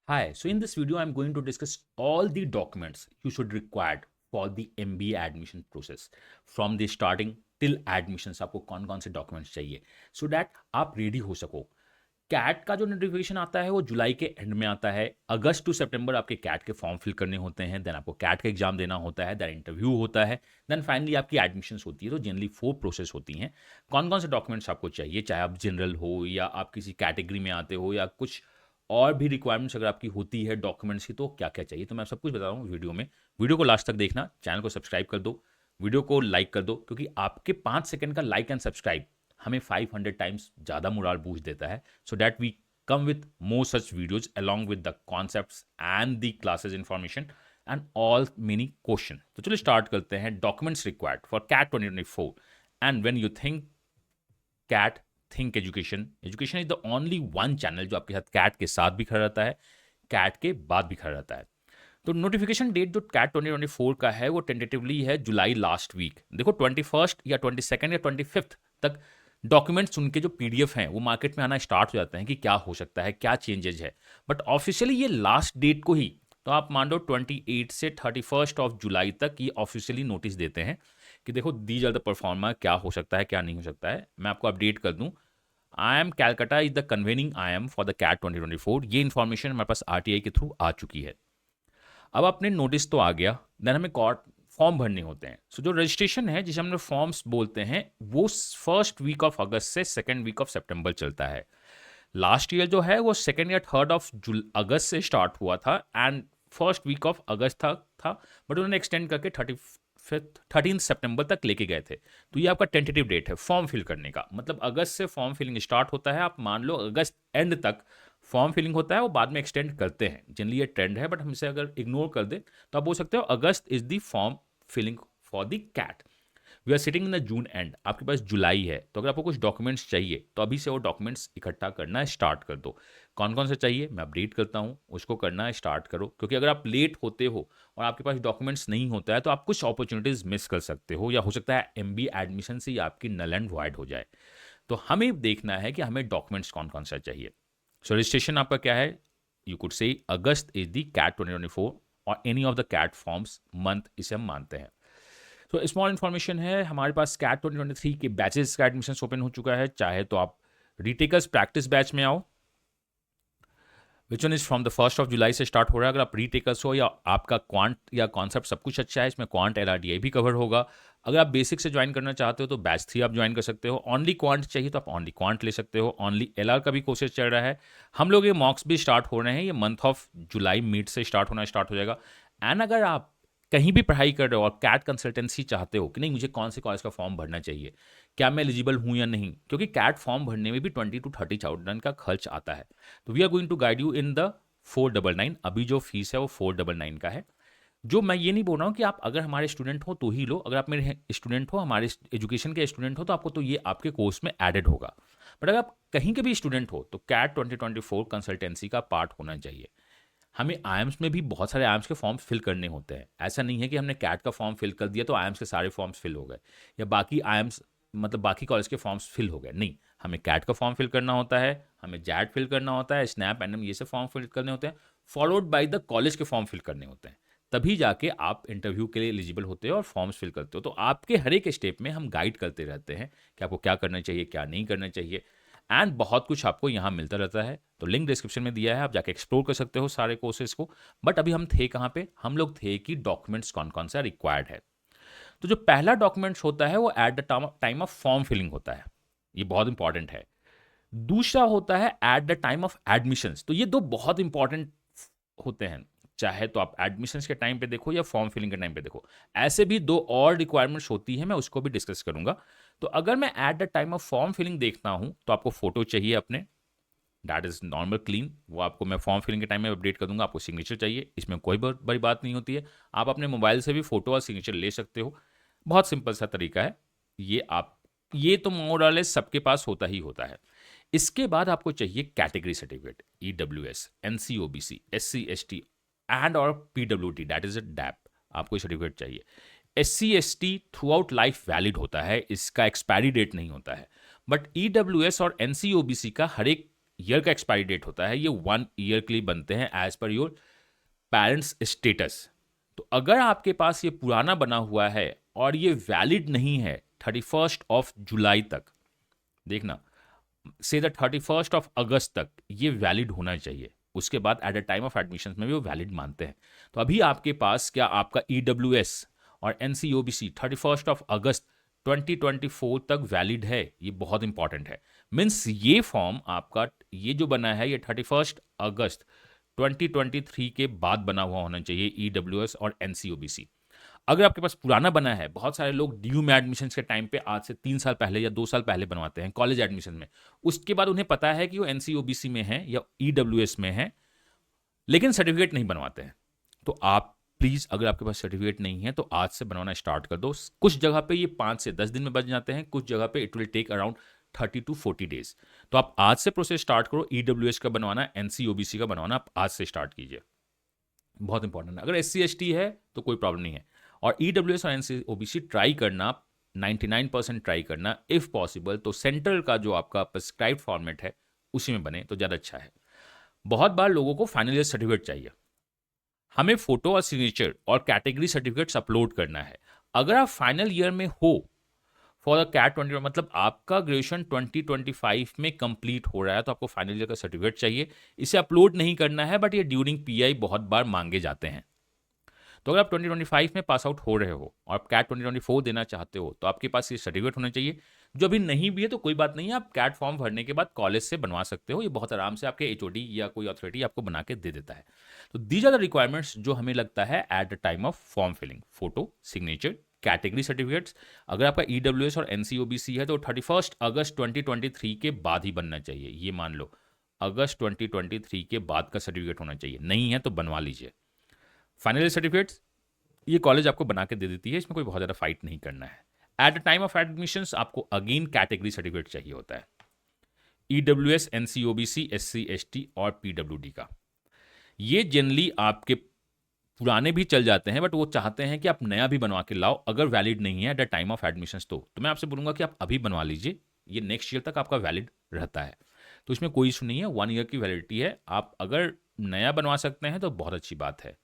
Hi, so in this video, I'm going to discuss all the documents you should required for the MBA admission process from the starting till admissions. आपको कौन कौन से documents चाहिए so that आप ready हो सको। Cat का जो नोटिफिकेशन आता है वो जुलाई के एंड में आता है। अगस्त टू सितंबर आपके कैट के फॉर्म फिल करने होते हैं, देन आपको कैट का एग्जाम देना होता है, देन इंटरव्यू होता है, देन फाइनली आपकी एडमिशन्स होती है। तो जनरली 4 प्रोसेस होती हैं। कौन कौन से डॉक्यूमेंट्स आपको चाहिए, चाहे आप जनरल हो या आप किसी कैटेगरी में आते हो या कुछ और भी रिक्वायरमेंट्स अगर आपकी होती है डॉक्यूमेंट्स की, तो क्या क्या चाहिए, तो मैं सब कुछ बता रहा हूँ वीडियो में। वीडियो को लास्ट तक देखना, चैनल को सब्सक्राइब कर दो, वीडियो को लाइक कर दो, क्योंकि आपके 5 सेकंड का लाइक एंड सब्सक्राइब हमें 500 टाइम्स ज़्यादा मोरल बूस्ट देता है, so that we come with more such videos along with the concepts and the classes information and all many question। तो चलिए स्टार्ट करते हैं। Documents required for CAT 2024 and when you think CAT, think education. Education is the only one channel जो आपके साथ cat के साथ भी खड़ा रहता है, कैट के बाद भी खड़ा रहता है। तो नोटिफिकेशन डेट जो कैट 2024 का है वो टेंटेटिवली है जुलाई लास्ट वीक। देखो 21 या 22 या 25 तक डॉक्यूमेंट्स उनके जो पीडीएफ हैं वो मार्केट में आना स्टार्ट हो जाते हैं कि क्या हो सकता है, क्या चेंजेज है। बट ऑफिशियली ये लास्ट डेट को ही, तो आप मान लो 28 से 31 ऑफ जुलाई तक ये ऑफिशियली नोटिस देते हैं कि देखो दीज आर द परफॉर्मर, क्या हो सकता है क्या नहीं हो सकता है। मैं आपको अपडेट कर दूं, I M Calcutta is the convening I M for the CAT 2024। ये इन्फॉर्मेशन हमारे पास आरटीआई के थ्रू आ चुकी है। अब अपने नोटिस तो आ गया, देन हमें कॉर्ट फॉर्म भरने होते हैं। सो जो रजिस्ट्रेशन है जिसे हम लोग फॉर्म्स बोलते हैं वो फर्स्ट वीक ऑफ अगस्त से सेकेंड वीक ऑफ सितंबर चलता है। लास्ट ईयर जो है वो सेकेंड या थर्ड ऑफ अगस्त से स्टार्ट हुआ था and first week of August था बट उन्होंने एक्सटेंड करके 13 सितंबर तक लेके गए थे। तो ये आपका टेंटेटिव डेट है फॉर्म फिल करने का। मतलब अगस्त से फॉर्म फिलिंग स्टार्ट होता है, आप मान लो अगस्त एंड तक फॉर्म फिलिंग होता है, वो बाद में एक्सटेंड करते हैं। जनरली ये ट्रेंड है, बट हम इसे अगर इग्नोर कर दें तो आप बोल सकते हो August is the form filling for the CAT. We are sitting in the June end, आपके पास जुलाई है, तो अगर आपको कुछ डॉक्यूमेंट्स चाहिए तो अभी से वो डॉक्यूमेंट्स इकट्ठा करना स्टार्ट कर दो। कौन कौन से चाहिए मैं अपडेट करता हूँ, उसको करना स्टार्ट करो, क्योंकि अगर आप लेट होते हो और आपके पास डॉक्यूमेंट्स नहीं होता है तो आप कुछ अपॉर्चुनिटीज़ मिस कर सकते हो, या हो सकता है एमबी एडमिशन से ही आपकी नल एंड वॉइड हो जाए। तो हमें देखना है कि हमें डॉक्यूमेंट्स कौन कौन सा चाहिए। सो रजिस्ट्रेशन आपका क्या है, you could say August is the CAT 2024 और any of the CAT forms month, इसे हम मानते हैं। तो स्मॉल इन्फॉर्मेशन है, हमारे पास कैट 2023 के बैचेस का एडमिशन ओपन हो चुका है। चाहे तो आप रीटेकर्स प्रैक्टिस बैच में आओ, which one is from the 1 जुलाई से स्टार्ट हो रहा है। अगर आप रीटेकर्स हो या आपका क्वांट या कॉन्सेप्ट सब कुछ अच्छा है, इसमें क्वांट LRDI भी कवर होगा। अगर आप बेसिक से ज्वाइन करना चाहते हो तो बैच 3 आप ज्वाइन कर सकते हो। ऑनली क्वांट चाहिए तो आप ऑनली क्वांट ले सकते हो। ऑनली LR का भी कोर्सेज चल रहा है। हम लोग ये मॉक्स भी स्टार्ट हो रहे हैं, ये मंथ ऑफ जुलाई मिड से स्टार्ट हो जाएगा। एंड अगर आप कहीं भी पढ़ाई कर रहे हो और कैट कंसल्टेंसी चाहते हो कि नहीं मुझे कौन से कॉलेज का फॉर्म भरना चाहिए, क्या मैं एलिजिबल हूँ या नहीं, क्योंकि कैट फॉर्म भरने में भी 20 to 30 थाउजेंड का खर्च आता है। तो we are going to guide you in the 499। अभी जो फीस है वो 499 का है। जो मैं ये नहीं बोल रहा हूँ कि आप अगर हमारे स्टूडेंट हो तो ही लो, अगर आप मेरे स्टूडेंट हो, हमारे एजुकेशन के स्टूडेंट हो, तो आपको तो ये आपके कोर्स में एडेड होगा। बट अगर आप कहीं के भी स्टूडेंट हो तो कैट 2024 कंसल्टेंसी का पार्ट होना चाहिए। हमें आईएम्स में भी बहुत सारे आईएम्स के फॉर्म फिल करने होते हैं। ऐसा नहीं है कि हमने कैट का फॉर्म फिल कर दिया तो आईएम्स के सारे फॉर्म्स फिल हो गए, या बाकी आईएम्स मतलब बाकी कॉलेज के फॉर्म्स फिल हो गए। नहीं, हमें कैट का फॉर्म फिल करना होता है, हमें जैट फिल करना होता है, स्नैप एंडम ये सब फॉर्म फिल करने होते हैं, फॉलोड बाय द कॉलेज के फॉर्म फिल करने होते हैं। तभी जाके आप इंटरव्यू के लिए एलिजिबल होते हो और फॉर्म्स फिल करते हो। तो आपके हर एक स्टेप में हम गाइड करते रहते हैं कि आपको क्या करना चाहिए क्या नहीं करना चाहिए, एंड बहुत कुछ आपको यहाँ मिलता रहता है। तो लिंक डिस्क्रिप्शन में दिया है, आप जाके एक्सप्लोर कर सकते हो सारे कोर्सेज को। बट अभी हम थे कहाँ पे, हम लोग थे कि डॉक्यूमेंट्स कौन कौन सा रिक्वायर्ड है। तो जो पहला डॉक्यूमेंट्स होता है वो at the time of form filling होता है, ये बहुत इंपॉर्टेंट है। दूसरा होता है at the time of admissions. तो ये दो बहुत इंपॉर्टेंट होते हैं, चाहे तो आप एडमिशंस के टाइम पे देखो या फॉर्म फिलिंग के टाइम पे देखो। ऐसे भी दो और रिक्वायरमेंट्स होती है, मैं उसको भी डिस्कस करूंगा। तो अगर मैं at the time of form filling देखता हूं तो आपको फोटो चाहिए अपने, दैट इज नॉर्मल क्लीन, वो आपको मैं फॉर्म फिलिंग के टाइम में अपडेट कर दूंगा। आपको सिग्नेचर चाहिए, इसमें कोई बहुत बड़ी बात नहीं होती है। आप अपने मोबाइल से भी फोटो और सिग्नेचर ले सकते हो, बहुत सिंपल सा तरीका है ये तो मोर और लेस सबके पास होता ही होता है। इसके बाद आपको चाहिए category certificate, EWS, NCOBC, SC ST and और PWT, that is a DAP. आपको सर्टिफिकेट चाहिए। SC ST throughout life valid होता है, इसका एक्सपायरी डेट नहीं होता है। बट EWS और NCOBC का हर एक ईयर का एक्सपायरी डेट होता है ये 1 ईयर के लिए बनते हैं as per your parents status. तो अगर आपके पास ये पुराना बना हुआ है और ये वैलिड नहीं है 31 जुलाई तक, देखना से द 31 अगस्त तक ये वैलिड होना चाहिए, उसके बाद eight the time of admission में भी वो वैलिड मानते हैं। तो अभी आपके पास क्या आपका EWS और NCOBC 31 अगस्त 2024 तक वैलिड है, ये बहुत इंपॉर्टेंट है। मीन्स ये फॉर्म आपका ये जो बना है ये 31 अगस्त 2023 के बाद बना हुआ होना चाहिए EWS और NCOBC। अगर आपके पास पुराना बना है, बहुत सारे लोग ड्यू में एडमिशन के टाइम पे आज से 3 साल पहले या 2 साल पहले बनवाते हैं कॉलेज एडमिशन में, उसके बाद उन्हें पता है कि वो NCOBC में है या EWS में है, लेकिन सर्टिफिकेट नहीं बनवाते हैं। तो आप प्लीज़, अगर आपके पास सर्टिफिकेट नहीं है तो आज से बनवाना स्टार्ट कर दो। कुछ जगह पे ये 5 से 10 दिन में बन जाते हैं, कुछ जगह पे it will take around 30 to 40 days. तो आप आज से प्रोसेस स्टार्ट करो, EWS का बनवाना, NCOBC का बनवाना आप आज से स्टार्ट कीजिए, बहुत इंपॉर्टेंट है। अगर SC ST है तो कोई प्रॉब्लम नहीं है, और EWS और NCOBC ट्राई करना, 99% ट्राई करना, इफ पॉसिबल तो सेंट्रल का जो आपका प्रिस्क्राइब्ड फॉर्मेट है उसी में बने तो ज़्यादा अच्छा है। बहुत बार लोगों को फाइनल ईयर सर्टिफिकेट चाहिए, हमें फोटो और सिग्नेचर और कैटेगरी सर्टिफिकेट्स अपलोड करना है। अगर आप फाइनल ईयर में हो फॉर द कैट 20, मतलब आपका ग्रेजुएशन 2025 में कंप्लीट हो रहा है, तो आपको फाइनल ईयर का सर्टिफिकेट चाहिए। इसे अपलोड नहीं करना है, बट ये ड्यूरिंग PI बहुत बार मांगे जाते हैं। तो अगर आप 2025 में पास आउट हो रहे हो और आप कैट 2024 देना चाहते हो तो आपके पास ये सर्टिफिकेट होना चाहिए। जो अभी नहीं भी है तो कोई बात नहीं है, आप कैट फॉर्म भरने के बाद कॉलेज से बनवा सकते हो, ये बहुत आराम से आपके HOD या कोई अथॉरिटी आपको बना के दे देता है। तो दीज आर द रिक्वायरमेंट्स जो हमें लगता है at the time of form filling, photo, signature, category certificates. अगर आपका EWS और NCOBC है तो 31 अगस्त 2023 के बाद ही बनना चाहिए, ये मान लो अगस्त 2023 के बाद का सर्टिफिकेट होना चाहिए, नहीं है तो बनवा लीजिए। फाइनल सर्टिफिकेट्स ये कॉलेज आपको बना के दे देती है, इसमें कोई बहुत ज़्यादा फाइट नहीं करना है। At the time of admissions आपको अगेन कैटेगरी सर्टिफिकेट चाहिए होता है, EWS, NCOBC, SC ST और PWD का। ये जनरली आपके पुराने भी चल जाते हैं, बट वो चाहते हैं कि आप नया भी बनवा के लाओ अगर वैलिड नहीं है at the time of admissions. तो मैं आपसे बोलूँगा कि आप अभी बनवा लीजिए, ये नेक्स्ट ईयर तक आपका वैलिड रहता है, तो इसमें कोई इशू नहीं है, 1 ईयर की वैलिडिटी है। आप अगर नया बनवा सकते हैं तो बहुत अच्छी बात है।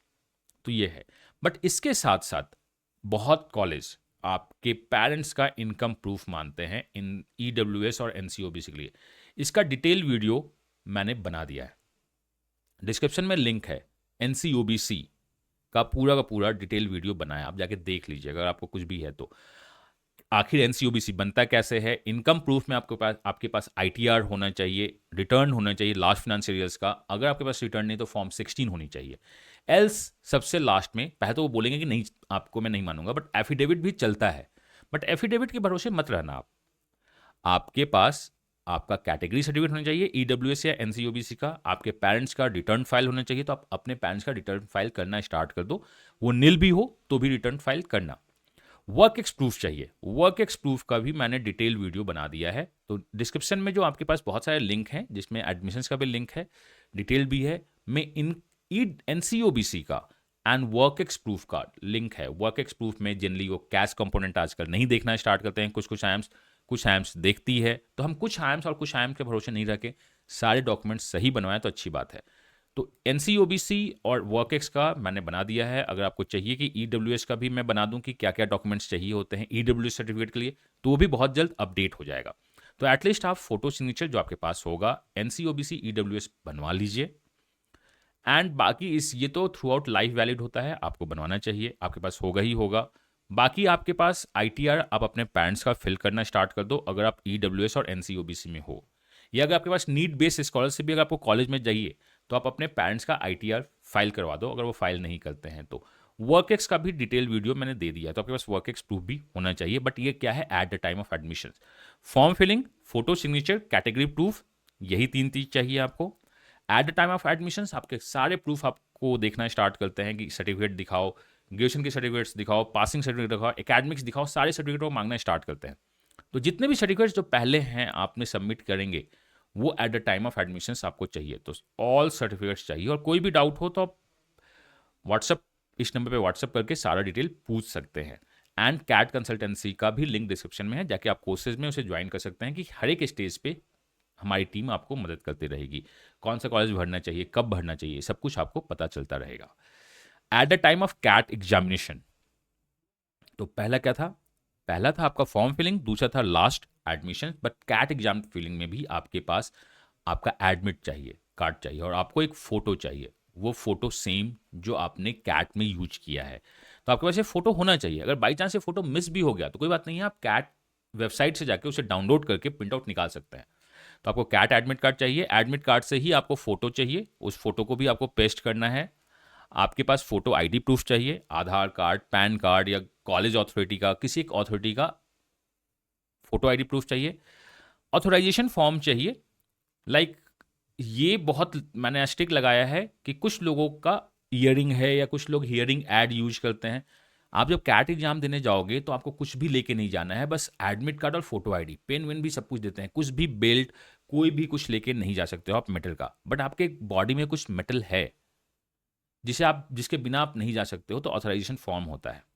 तो ये है, बट इसके साथ साथ बहुत कॉलेज आपके पेरेंट्स का इनकम प्रूफ मानते हैं इन EWS और NCOBC के लिए। इसका डिटेल वीडियो मैंने बना दिया है, डिस्क्रिप्शन में लिंक है। NCOBC का पूरा डिटेल वीडियो बनाया, आप जाके देख लीजिए अगर आपको कुछ भी है तो। आखिर NCOBC बनता कैसे है, इनकम प्रूफ में आपके पास ITR होना चाहिए, रिटर्न होना चाहिए लास्ट फाइनेंशियल ईयर्स का। अगर आपके पास रिटर्न नहीं तो फॉर्म 16 होनी चाहिए। एल्स सबसे लास्ट में, पहले तो वो बोलेंगे कि नहीं आपको मैं नहीं मानूंगा, बट एफिडेविट भी चलता है, बट एफिडेविट के भरोसे मत रहना आप। आपके पास आपका कैटेगरी सर्टिफिकेट होना चाहिए EWS या NCOBC का, आपके पेरेंट्स का रिटर्न फाइल होना चाहिए, तो आप अपने पेरेंट्स का रिटर्न फाइल करना स्टार्ट कर दो, वो नील भी हो तो भी रिटर्न फाइल करना। वर्क एक्स प्रूफ चाहिए, वर्क एक्स प्रूफ का भी मैंने डिटेल वीडियो बना दिया है, तो डिस्क्रिप्शन में जो आपके पास बहुत सारे लिंक हैं जिसमें एडमिशन्स का भी लिंक है, डिटेल भी है, मैं इन NCOBC का एंड वर्क एक्स प्रूफ का लिंक है। वर्क एक्स प्रूफ में जनरली वो कैश कंपोनेंट आजकल नहीं देखना स्टार्ट करते हैं, कुछ आयम्स देखती है, तो हम कुछ आयम्स और कुछ आयम्स के भरोसे नहीं रखे, सारे डॉक्यूमेंट्स सही बनवाएं तो अच्छी बात है। तो NCOBC और वर्कएक्स का मैंने बना दिया है। अगर आपको चाहिए कि EWS का भी मैं बना दूं कि क्या क्या डॉक्यूमेंट्स चाहिए होते हैं EWS सर्टिफिकेट के लिए, तो वो भी बहुत जल्द अपडेट हो जाएगा। तो एटलीस्ट आप फोटो सिग्नेचर जो आपके पास होगा NCOBC EWS बनवा लीजिए। एंड बाकी ये तो थ्रू आउट लाइफ वैलिड होता है, आपको बनवाना चाहिए, आपके पास होगा ही होगा। बाकी आपके पास ITR आप अपने पेरेंट्स का फिल करना स्टार्ट कर दो अगर आप EWS और NCOBC में हो, या अगर आपके पास नीड बेस्ड स्कॉलरशिप भी अगर आपको कॉलेज में चाहिए तो आप अपने पेरेंट्स का ITR फाइल करवा दो अगर वो फाइल नहीं करते हैं तो। वर्कएक्स का भी डिटेल वीडियो मैंने दे दिया, तो आपके पास वर्कएक्स प्रूफ भी होना चाहिए, बट ये क्या है at the time of admission. Form filling, photo signature, category proof, यही 3 चीज चाहिए आपको। At the time of admission आपके सारे प्रूफ आपको देखना स्टार्ट करते हैं कि सर्टिफिकेट दिखाओ, ग्रेजुएशन के सर्टिफिकेट्स दिखाओ, पासिंग सर्टिफिकेट दिखाओ, एकेडमिक्स दिखाओ, सारे सर्टिफिकेट वो मांगना स्टार्ट करते हैं। तो जितने भी सर्टिफिकेट्स जो पहले हैं आपने सबमिट करेंगे वो at the time of admission आपको चाहिए, तो ऑल सर्टिफिकेट्स चाहिए। और कोई भी डाउट हो तो आप व्हाट्सअप, इस नंबर पे व्हाट्सअप करके सारा डिटेल पूछ सकते हैं। एंड कैट कंसल्टेंसी का भी लिंक डिस्क्रिप्शन में है, जाके आप कोर्सेज में उसे ज्वाइन कर सकते हैं कि हर एक स्टेज पे हमारी टीम आपको मदद करती रहेगी। कौन सा कॉलेज भरना चाहिए, कब भरना चाहिए, सब कुछ आपको पता चलता रहेगा। At the time of CAT examination, तो पहला क्या था? पहला था आपका फॉर्म फिलिंग, दूसरा था last admission. But CAT exam filling में भी आपके पास आपका एडमिट चाहिए, कार्ड चाहिए, और आपको एक फ़ोटो चाहिए। वो फ़ोटो सेम जो आपने कैट में यूज किया है। तो आपके पास ये फ़ोटो होना चाहिए। अगर बाई चांस ये फ़ोटो मिस भी हो गया तो कोई बात नहीं है, आप कैट वेबसाइट से जाके उसे डाउनलोड करके प्रिंट आउट निकाल सकते हैं। तो आपको कैट एडमिट कार्ड चाहिए, एडमिट कार्ड से ही आपको फ़ोटो चाहिए, उस फ़ोटो को भी आपको पेस्ट करना है। आपके पास फ़ोटो आईडी प्रूफ चाहिए, आधार कार्ड, पैन कार्ड या कॉलेज अथॉरिटी का, किसी एक अथॉरिटी का फ़ोटो आईडी प्रूफ चाहिए। ऑथराइजेशन फॉर्म चाहिए। लाइक ये बहुत मैंने स्टिक लगाया है कि कुछ लोगों का ईयरिंग है या कुछ लोग हियरिंग ऐड यूज करते हैं। आप जब कैट एग्जाम देने जाओगे तो आपको कुछ भी लेके नहीं जाना है, बस एडमिट कार्ड और फोटो आईडी, पेन वेन भी सब कुछ देते हैं, कुछ भी बेल्ट, कोई भी कुछ लेके नहीं जा सकते हो आप मेटल का। बट आपके बॉडी में कुछ मेटल है जिसके बिना आप नहीं जा सकते हो, तो ऑथराइजेशन फॉर्म होता है।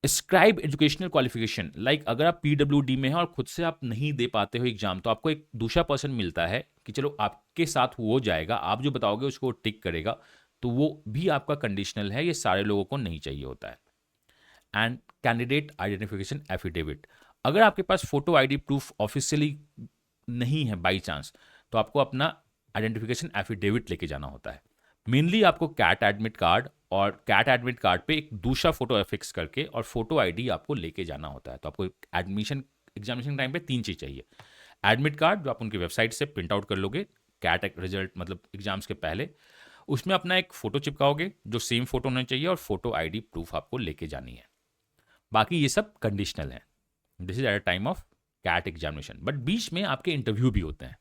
स्क्राइब एजुकेशनल क्वालिफिकेशन, लाइक अगर आप पीडब्ल्यूडी में हैं और खुद से आप नहीं दे पाते हो एग्जाम, तो आपको एक दूसरा पर्सन मिलता है कि चलो आपके साथ वो जाएगा, आप जो बताओगे उसको टिक करेगा, तो वो भी आपका कंडीशनल है। ये सारे लोगों को नहीं चाहिए होता है। एंड कैंडिडेट आइडेंटिफिकेशन एफिडेविट, अगर आपके पास फोटो आईडी प्रूफ ऑफिशियली नहीं है बाई चांस, तो आपको अपना आइडेंटिफिकेशन एफिडेविट लेके जाना होता है। मेनली आपको कैट एडमिट कार्ड और कैट एडमिट कार्ड पे एक दूसरा फोटो एफिक्स करके और फोटो आईडी आपको लेके जाना होता है। तो आपको एडमिशन एग्जामिनेशन टाइम पे 3 चीज़ चाहिए। एडमिट कार्ड जो आप उनकी वेबसाइट से प्रिंट आउट कर लोगे कैट रिजल्ट मतलब एग्जाम्स के पहले, उसमें अपना एक फ़ोटो चिपकाओगे जो सेम फ़ोटो होना चाहिए, और फोटो आईडी प्रूफ आपको लेके जानी है। बाकी ये सब कंडीशनल है। This is at a time of CAT examination. But बीच में आपके इंटरव्यू भी होते हैं।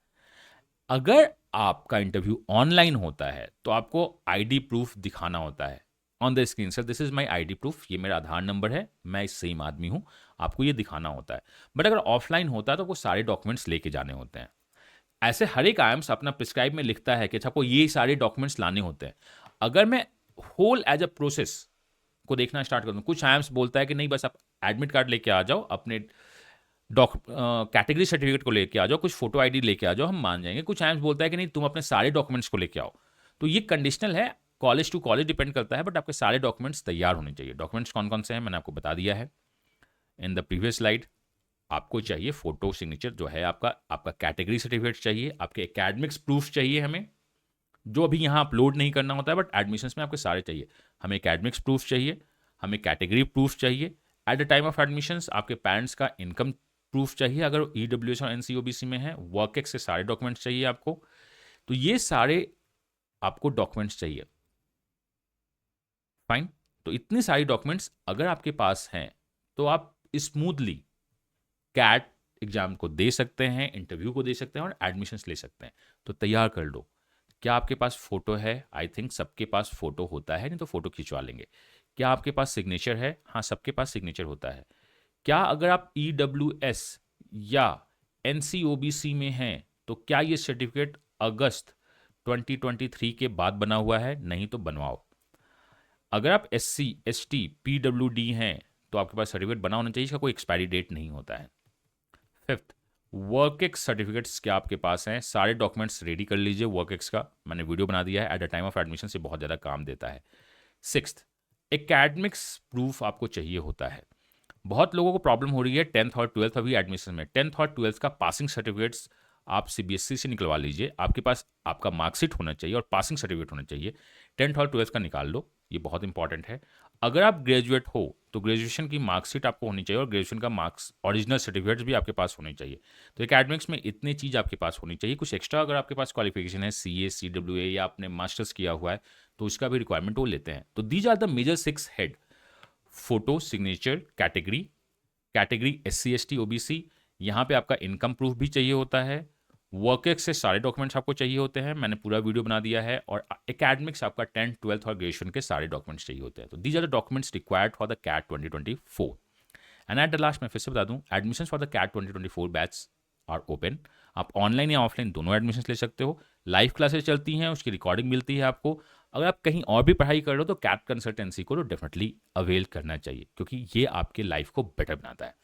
अगर आपका इंटरव्यू ऑनलाइन होता है तो आपको आईडी प्रूफ दिखाना होता है on the screen. Sir this is my ID proof, ये मेरा आधार नंबर है, मैं इस सेम आदमी हूँ, आपको ये दिखाना होता है। बट अगर ऑफलाइन होता है तो वो सारे डॉक्यूमेंट्स लेके जाने होते हैं। ऐसे हर एक आयम्स अपना प्रिस्क्राइब में लिखता है कि अच्छा आपको ये सारे डॉक्यूमेंट्स लाने होते हैं। अगर मैं होल एज अ प्रोसेस को देखना स्टार्ट कर दूँ, कुछ आयम्स बोलता है कि नहीं बस आप एडमिट कार्ड लेके आ जाओ, अपने कैटेगरी सर्टिफिकेट को लेके आ जाओ, कुछ फोटो आईडी लेके आ जाओ, हम मान जाएंगे। कुछ आयम्स बोलता है कि नहीं तुम अपने सारे डॉक्यूमेंट्स को लेके आओ। तो ये कंडीशनल है, कॉलेज टू कॉलेज डिपेंड करता है, बट आपके सारे डॉक्यूमेंट्स तैयार होने चाहिए। डॉक्यूमेंट्स कौन कौन से हैं मैंने आपको बता दिया है इन द प्रीवियस स्लाइड। आपको चाहिए फोटो सिग्नेचर जो है आपका कैटेगरी सर्टिफिकेट चाहिए, आपके एकेडमिक्स प्रूफ चाहिए हमें, जो अभी यहाँ अपलोड नहीं करना होता है बट एडमिशन्स में आपके सारे चाहिए। हमें एकेडमिक्स प्रूफ चाहिए, हमें कैटेगरी प्रूफ चाहिए। Eight the time of admissions आपके पेरेंट्स का इनकम प्रूफ चाहिए, अगर ईडब्ल्यूएस और एनसीओबीसी में है। वर्क एक्स से सारे डॉक्यूमेंट्स चाहिए आपको। तो ये सारे आपको डॉक्यूमेंट्स चाहिए। फाइन। तो इतने सारे डॉक्यूमेंट्स अगर आपके पास हैं तो आप स्मूथली कैट एग्जाम को दे सकते हैं, इंटरव्यू को दे सकते हैं और एडमिशन्स ले सकते हैं। तो तैयार कर लो। क्या आपके पास फोटो है? आई थिंक सबके पास फोटो होता है, नहीं तो फोटो खिंचवा लेंगे। क्या आपके पास सिग्नेचर है? हाँ, सबके पास सिग्नेचर होता है। क्या अगर आप ईडब्ल्यूएस या एनसीओबीसी में हैं तो क्या ये सर्टिफिकेट अगस्त 2023 के बाद बना हुआ है? नहीं तो बनवाओ। अगर आप एससी, एसटी, पीडब्ल्यूडी हैं तो आपके पास सर्टिफिकेट बना होना चाहिए, इसका कोई एक्सपायरी डेट नहीं होता है। फिफ्थ, वर्क एक्स सर्टिफिकेट्स क्या आपके पास हैं? सारे डॉक्यूमेंट्स रेडी कर लीजिए। वर्क एक्स का मैंने वीडियो बना दिया है, at the time of admission से बहुत ज़्यादा काम देता है। सिक्स्थ, एकेडमिक्स प्रूफ आपको चाहिए होता है। बहुत लोगों को प्रॉब्लम हो रही है 10th और 12th अभी एडमिशन में। 10th और 12th का पासिंग सर्टिफिकेट्स आप सीबीएसई से निकलवा लीजिए। आपके पास आपका मार्कशीट होना चाहिए और पासिंग सर्टिफिकेट होना चाहिए। 10th और 12th का निकाल लो, ये बहुत इंपॉर्टेंट है। अगर आप ग्रेजुएट हो तो ग्रेजुएशन की मार्कशीट आपको होनी चाहिए और ग्रेजुएशन का मार्क्स ओरिजिनल सर्टिफिकेट्स भी आपके पास होने चाहिए। तो एकेडमिक्स में इतनी चीज़ आपके पास होनी चाहिए। कुछ एक्स्ट्रा अगर आपके पास क्वालिफिकेशन है, सीए, सीडब्ल्यूए या आपने मास्टर्स किया हुआ है, तो उसका भी रिक्वायरमेंट वो लेते हैं। तो these are the major 6 head: photo, signature, category SC, ST, OBC. यहाँ पे आपका इनकम प्रूफ भी चाहिए होता है। वर्क एक्स से सारे डॉक्यूमेंट्स आपको चाहिए होते हैं, मैंने पूरा वीडियो बना दिया है। और एकेडमिक्स आपका 10th, 12th और ग्रेजुएशन के सारे डॉक्यूमेंट्स चाहिए होते हैं। तो these are the documents required for the CAT 2024। And at the last मैं फिर से बता दूं, admission for the CAT 2024 batch are open. आप ऑनलाइन या ऑफलाइन दोनों एडमिशन ले सकते हो। लाइव क्लासेस चलती हैं, उसकी रिकॉर्डिंग मिलती है आपको। अगर आप कहीं और भी पढ़ाई कर रहे हो तो कैट कंसल्टेंसी को तो डेफिनेटली अवेल करना चाहिए, क्योंकि ये आपके लाइफ को बेटर बनाता है।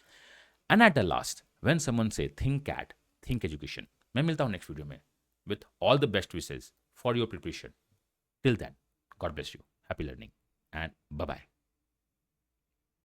And at the last, when someone say think CAT, think education. मैं मिलता हूँ नेक्स्ट वीडियो में with all the best wishes for your preparation. Till then, God bless you, happy learning and bye bye.